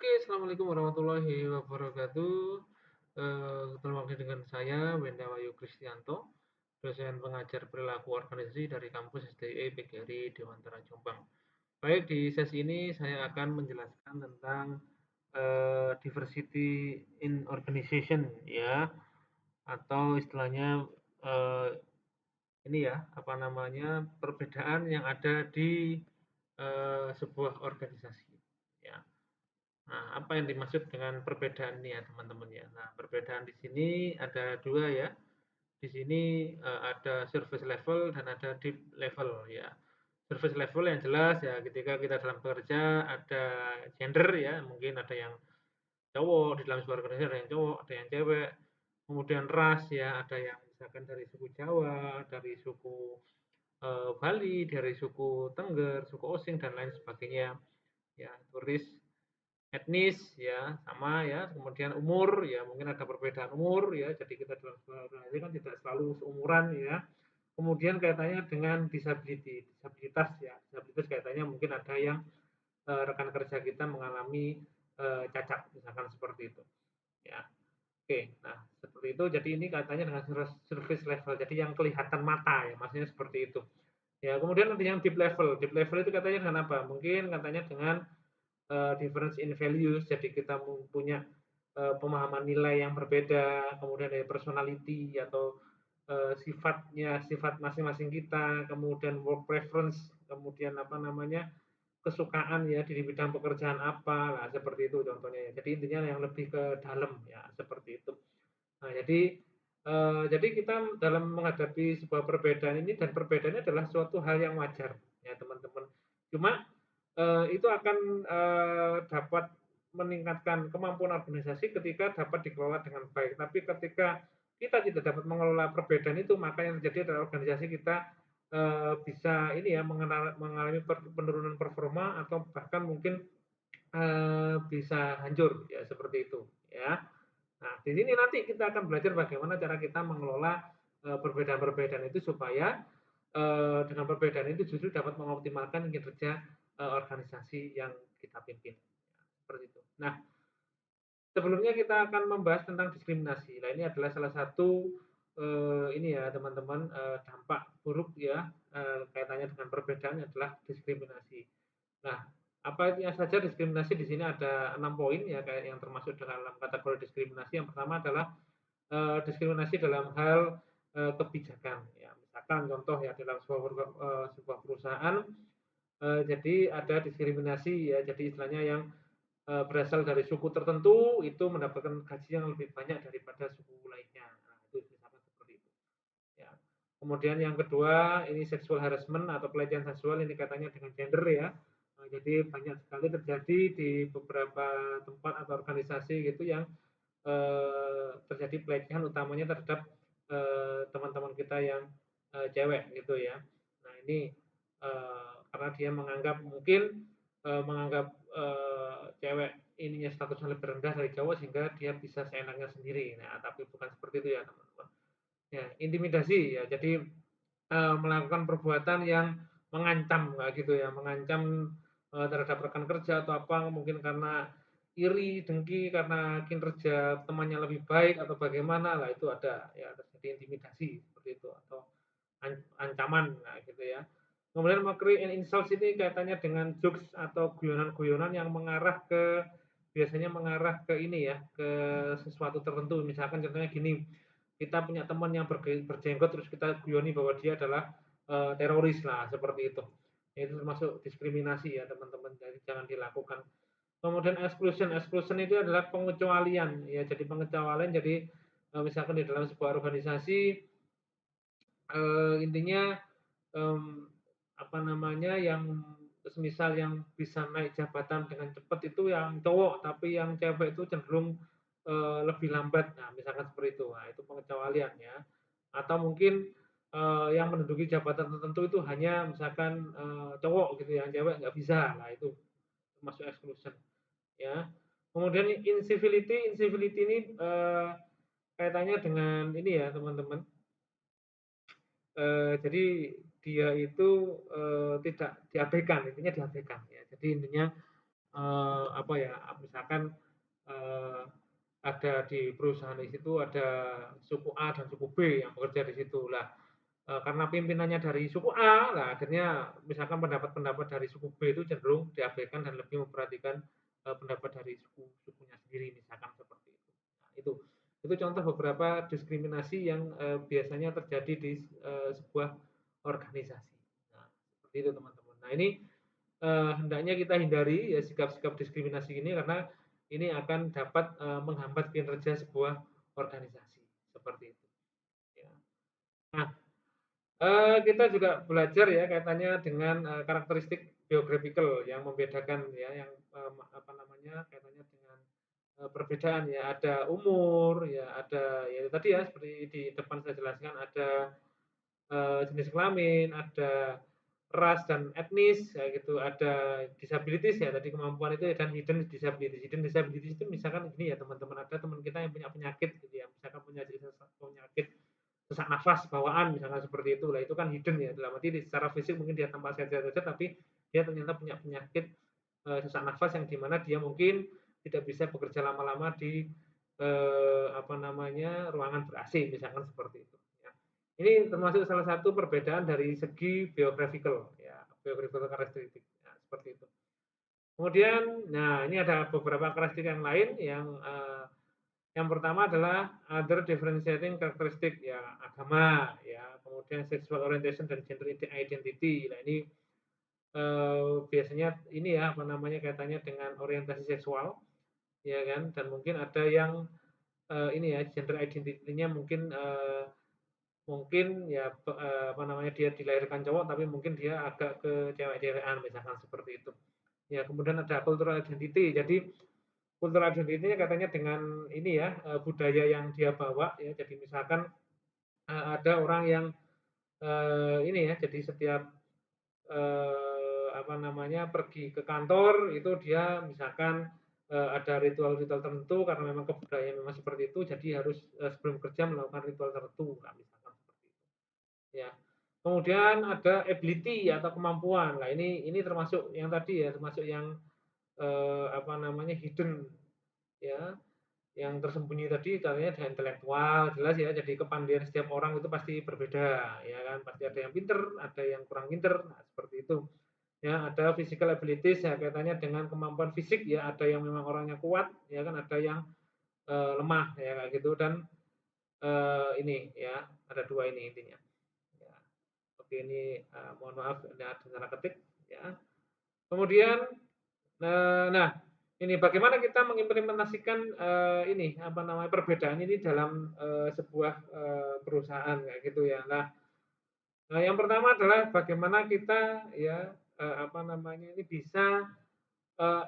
Oke, assalamualaikum warahmatullahi wabarakatuh. Ketemu lagi dengan saya, Wenda Wayu Kristianto, dosen pengajar perilaku organisasi dari kampus SDIE PGRI Dewantara Jombang. Baik, di sesi ini saya akan menjelaskan tentang diversity in organization, ya, atau istilahnya eh, ini ya, apa namanya, perbedaan yang ada di sebuah organisasi. Ya. Nah, apa yang dimaksud dengan perbedaan ini ya teman-teman ya? Nah, perbedaan di sini ada dua ya. Di sini ada surface level dan ada deep level ya. Surface level yang jelas ya ketika kita dalam bekerja ada gender ya, mungkin ada yang cowok di dalam sebuah organisasi ada yang cowok, ada yang cewek. Kemudian ras ya, ada yang misalkan dari suku Jawa, dari suku Bali, dari suku Tengger, suku Osing dan lain sebagainya. Ya, turis etnis ya sama ya, kemudian umur ya mungkin ada perbedaan umur ya, jadi kita dalam sebuah organisasi kan tidak selalu seumuran ya. Kemudian kaitannya dengan disabilitas ya, disabilitas kaitannya mungkin ada yang rekan kerja kita mengalami cacat misalkan seperti itu ya. Oke, nah seperti itu, jadi ini kaitannya dengan service level, jadi yang kelihatan mata ya, maksudnya seperti itu ya. Kemudian ada yang deep level itu katanya dengan apa, mungkin katanya dengan difference in values, jadi kita punya pemahaman nilai yang berbeda, kemudian dari personality atau sifat masing-masing kita, kemudian work preference, kemudian apa namanya kesukaan ya di bidang pekerjaan apa, lah seperti itu contohnya ya. Jadi intinya yang lebih ke dalam ya seperti itu. Nah jadi kita dalam menghadapi sebuah perbedaan ini, dan perbedaannya adalah suatu hal yang wajar ya teman-teman. Cuma itu akan dapat meningkatkan kemampuan organisasi ketika dapat dikelola dengan baik. Tapi ketika kita tidak dapat mengelola perbedaan itu, maka yang terjadi adalah organisasi kita bisa ini ya mengalami penurunan performa atau bahkan mungkin bisa hancur ya seperti itu ya. Nah, di sini nanti kita akan belajar bagaimana cara kita mengelola perbedaan-perbedaan itu supaya dengan perbedaan itu justru dapat mengoptimalkan kinerja organisasi yang kita pimpin. Seperti itu. Nah, sebelumnya kita akan membahas tentang diskriminasi. Nah, ini adalah salah satu ini ya teman-teman, dampak buruk ya kaitannya dengan perbedaan adalah diskriminasi. Nah, apa itu saja diskriminasi? Di sini ada 6 poin ya kayak yang termasuk dalam kategori diskriminasi. Yang pertama adalah diskriminasi dalam hal kebijakan. Ya, misalkan contoh ya dalam sebuah perusahaan, jadi ada diskriminasi ya, jadi istilahnya yang berasal dari suku tertentu itu mendapatkan gaji yang lebih banyak daripada suku lainnya. Nah, itu misalkan seperti itu. Ya. Kemudian yang kedua ini sexual harassment atau pelecehan seksual, ini katanya dengan gender ya. Jadi banyak sekali terjadi di beberapa tempat atau organisasi gitu yang terjadi pelecehan utamanya terhadap teman-teman kita yang cewek gitu ya. Nah ini karena dia menganggap mungkin menganggap cewek ininya statusnya lebih rendah dari cowok sehingga dia bisa seenaknya sendiri. Nah tapi bukan seperti itu ya teman-teman. Ya intimidasi ya, jadi melakukan perbuatan yang mengancam kayak gitu ya, mengancam terhadap rekan kerja atau apa, mungkin karena iri, dengki karena kinerja temannya lebih baik atau bagaimana lah, itu ada ya terjadi intimidasi seperti itu atau ancaman nah gitu ya. Kemudian mockery and insults ini kaitannya dengan jokes atau guyonan-guyonan yang mengarah ke, biasanya mengarah ke ini ya, ke sesuatu tertentu. Misalkan contohnya gini, kita punya teman yang berjenggot terus kita guyoni bahwa dia adalah teroris lah seperti itu. Itu termasuk diskriminasi ya teman-teman, jadi jangan dilakukan. Kemudian exclusion itu adalah pengecualian ya, jadi pengecualian, jadi misalkan di dalam sebuah organisasi intinya um, apa namanya yang semisal yang bisa naik jabatan dengan cepat itu yang cowok, tapi yang cewek itu cenderung lebih lambat. Nah, misalkan seperti itu. Nah, itu pengecualian ya. Atau mungkin yang menduduki jabatan tertentu itu hanya misalkan cowok gitu, yang cewek nggak bisa. Nah, itu termasuk exclusion ya. Kemudian incivility ini kaitannya dengan ini ya teman-teman. Jadi dia itu tidak diabaikan, intinya diabaikan ya. Jadi intinya apa ya, misalkan ada di perusahaan di situ ada suku A dan suku B yang bekerja di situ. Lah, karena pimpinannya dari suku A, nah akhirnya misalkan pendapat-pendapat dari suku B itu cenderung diabaikan dan lebih memperhatikan pendapat dari sukunya sendiri, misalkan seperti itu. Nah, itu contoh beberapa diskriminasi yang biasanya terjadi di sebuah organisasi. Nah, seperti itu teman-teman. Nah, ini hendaknya kita hindari ya sikap-sikap diskriminasi ini karena ini akan dapat menghambat kinerja sebuah organisasi seperti itu. Ya. Nah, kita juga belajar ya kaitannya dengan karakteristik geographical yang membedakan ya yang apa namanya kaitannya dengan perbedaan ya ada umur ya ada ya tadi ya seperti di depan saya jelaskan ada jenis kelamin, ada ras dan etnis, ya gitu, ada disabilities ya tadi kemampuan itu ya, dan hidden disabilities. Hidden disabilities itu misalkan gini ya teman-teman, ada teman kita yang punya penyakit gitu ya, misalkan punya penyakit sesak nafas bawaan misalkan seperti itu, lah itu kan hidden ya, dalam arti secara fisik mungkin dia tampak sehat saja, tapi dia ternyata punya penyakit sesak nafas yang dimana dia mungkin tidak bisa bekerja lama-lama di apa namanya ruangan ber AC misalkan seperti itu. Ya. Ini termasuk salah satu perbedaan dari segi geographical, ya, geographical karakteristik, ya, seperti itu. Kemudian, nah ini ada beberapa karakteristik yang lain yang pertama adalah other differentiating karakteristik, ya agama, ya kemudian sexual orientation dan gender identity. Nah ini biasanya ini ya apa namanya kaitannya dengan orientasi seksual, ya kan, dan mungkin ada yang ini ya gender identity-nya mungkin mungkin ya apa namanya dia dilahirkan cowok tapi mungkin dia agak ke cewek-cewekan misalkan seperti itu. Ya, kemudian ada cultural identity. Jadi cultural identity-nya katanya dengan ini ya budaya yang dia bawa ya. Jadi misalkan ada orang yang ini ya jadi setiap apa namanya pergi ke kantor itu dia misalkan ada ritual-ritual tertentu karena memang kebudayaan memang seperti itu jadi harus sebelum kerja melakukan ritual tertentu nah, misalkan seperti itu ya. Kemudian ada ability atau kemampuan. Nah, ini termasuk yang tadi ya, termasuk yang apa namanya hidden ya, yang tersembunyi tadi katanya ada intelektual, jelas ya. Jadi kepandaian setiap orang itu pasti berbeda, ya kan. Pasti ada yang pinter, ada yang kurang pinter, nah, seperti itu. Ya, ada physical abilities ya kaitannya dengan kemampuan fisik ya, ada yang memang orangnya kuat, ya kan, ada yang lemah ya kayak gitu dan ini ya, ada dua ini intinya. Ya. Oke, ini mohon maaf ada salah ketik ya. Kemudian nah ini bagaimana kita mengimplementasikan ini apa namanya perbedaan ini dalam sebuah perusahaan kayak gitu ya. Nah, yang pertama adalah bagaimana kita ya apa namanya ini bisa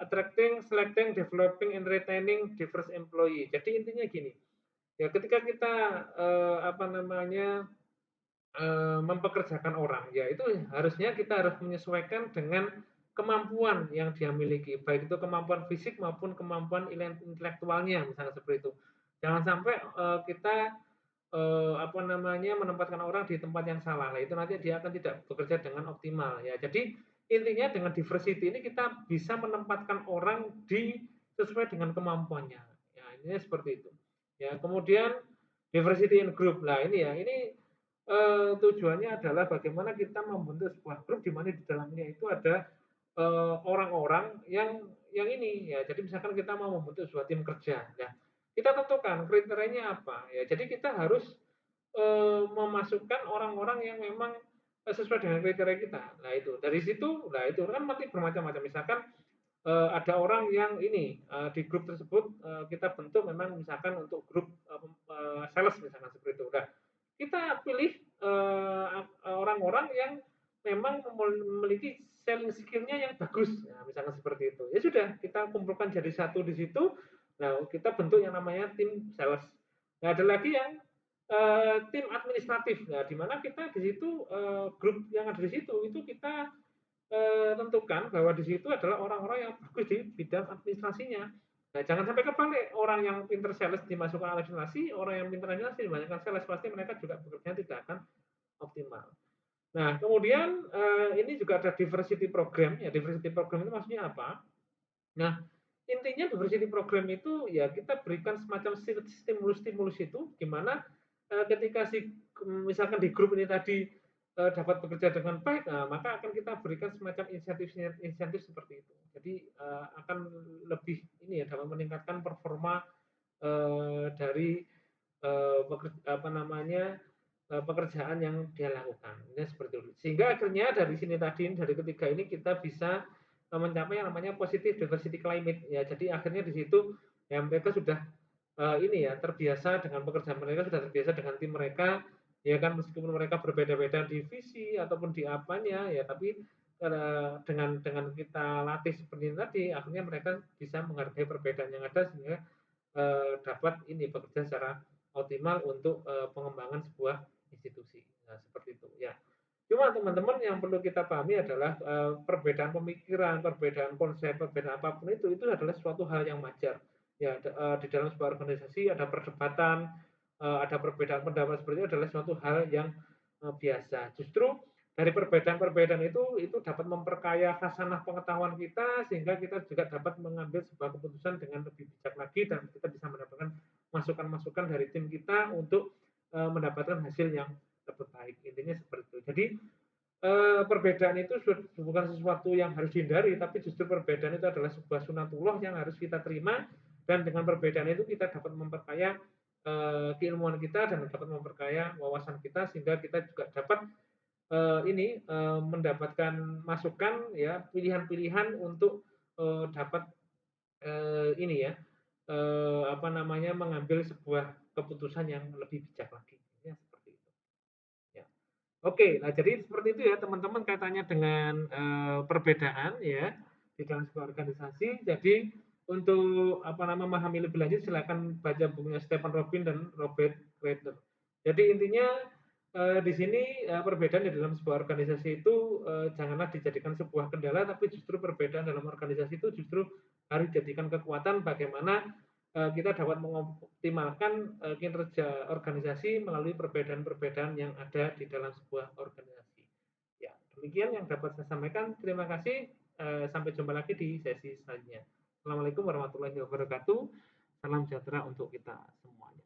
attracting, selecting, developing and retaining diverse employee. Jadi intinya gini, ya ketika kita apa namanya mempekerjakan orang, ya itu harusnya kita harus menyesuaikan dengan kemampuan yang dia miliki, baik itu kemampuan fisik maupun kemampuan intelektualnya, misalnya seperti itu. Jangan sampai kita apa namanya menempatkan orang di tempat yang salah. Nah, itu nanti dia akan tidak bekerja dengan optimal ya. Jadi intinya dengan diversity ini kita bisa menempatkan orang di sesuai dengan kemampuannya. Ya, ini seperti itu. Ya, kemudian diversity in group. Nah, ini ya, ini tujuannya adalah bagaimana kita membentuk sebuah grup di mana di dalamnya itu ada orang-orang yang ini ya. Jadi misalkan kita mau membentuk sebuah tim kerja, ya kita tentukan kriterianya apa ya. Jadi kita harus memasukkan orang-orang yang memang sesuai dengan kriteria kita. Nah itu dari situ, nah itu kan nanti bermacam-macam. Misalkan ada orang yang ini di grup tersebut kita bentuk memang misalkan untuk grup sales misalkan seperti itu. Nah, kita pilih orang-orang yang memang memiliki selling skill-nya yang bagus, nah, misalkan seperti itu. Ya sudah, kita kumpulkan jadi satu di situ. Nah, kita bentuk yang namanya tim sales. Nah, ada lagi yang tim administratif. Nah, di mana kita di situ grup yang ada di situ itu kita tentukan bahwa di situ adalah orang-orang yang bagus di bidang administrasinya. Nah, jangan sampai kebalik, orang yang pinter sales dimasukkan administrasi, orang yang pinter administrasi dimasukkan sales, pasti mereka juga bekerja tidak akan optimal. Nah, kemudian ini juga ada diversity program. Ya, diversity program itu maksudnya apa? Nah, intinya diversity program itu ya kita berikan semacam stimulus-stimulus itu gimana ketika misalkan di grup ini tadi dapat bekerja dengan baik, nah, maka akan kita berikan semacam insentif seperti itu. Jadi akan lebih ini ya dapat meningkatkan performa dari apa namanya pekerjaan yang dia lakukan. Ya, seperti itu. Sehingga akhirnya dari sini tadi dari ketiga ini kita bisa mencapai yang namanya positive diversity climate. Ya, jadi akhirnya di situ ya mereka sudah ini ya terbiasa dengan pekerjaan mereka, sudah terbiasa dengan tim mereka, ya kan meskipun mereka berbeda-beda di visi ataupun di apanya ya, tapi dengan kita latih seperti ini tadi, akhirnya mereka bisa menghargai perbedaan yang ada sehingga dapat ini bekerja secara optimal untuk pengembangan sebuah institusi. Nah, seperti itu ya. Cuma teman-teman yang perlu kita pahami adalah perbedaan pemikiran, perbedaan konsep, perbedaan apapun itu adalah suatu hal yang wajar. Ya, di dalam sebuah organisasi ada perdebatan, ada perbedaan pendapat seperti itu adalah suatu hal yang biasa. Justru dari perbedaan-perbedaan itu dapat memperkaya khasanah pengetahuan kita sehingga kita juga dapat mengambil sebuah keputusan dengan lebih bijak lagi dan kita bisa mendapatkan masukan-masukan dari tim kita untuk mendapatkan hasil yang terbaik. Intinya seperti itu. Jadi perbedaan itu bukan sesuatu yang harus dihindari, tapi justru perbedaan itu adalah sebuah sunatullah yang harus kita terima dan dengan perbedaan itu kita dapat memperkaya keilmuan kita dan dapat memperkaya wawasan kita sehingga kita juga dapat ini mendapatkan masukan ya pilihan-pilihan untuk dapat ini ya apa namanya mengambil sebuah keputusan yang lebih bijak lagi ya seperti itu ya. Oke, nah jadi seperti itu ya teman-teman kaitannya dengan perbedaan ya di dalam sebuah organisasi. Jadi untuk apa nama memahami lebih lanjut silakan baca bukunya Stephen Robin dan Robert Gardner. Jadi intinya di sini perbedaan di dalam sebuah organisasi itu janganlah dijadikan sebuah kendala, tapi justru perbedaan dalam organisasi itu justru harus dijadikan kekuatan bagaimana kita dapat mengoptimalkan kinerja organisasi melalui perbedaan-perbedaan yang ada di dalam sebuah organisasi. Ya, demikian yang dapat saya sampaikan. Terima kasih. Sampai jumpa lagi di sesi selanjutnya. Assalamualaikum warahmatullahi wabarakatuh. Salam sejahtera untuk kita semuanya.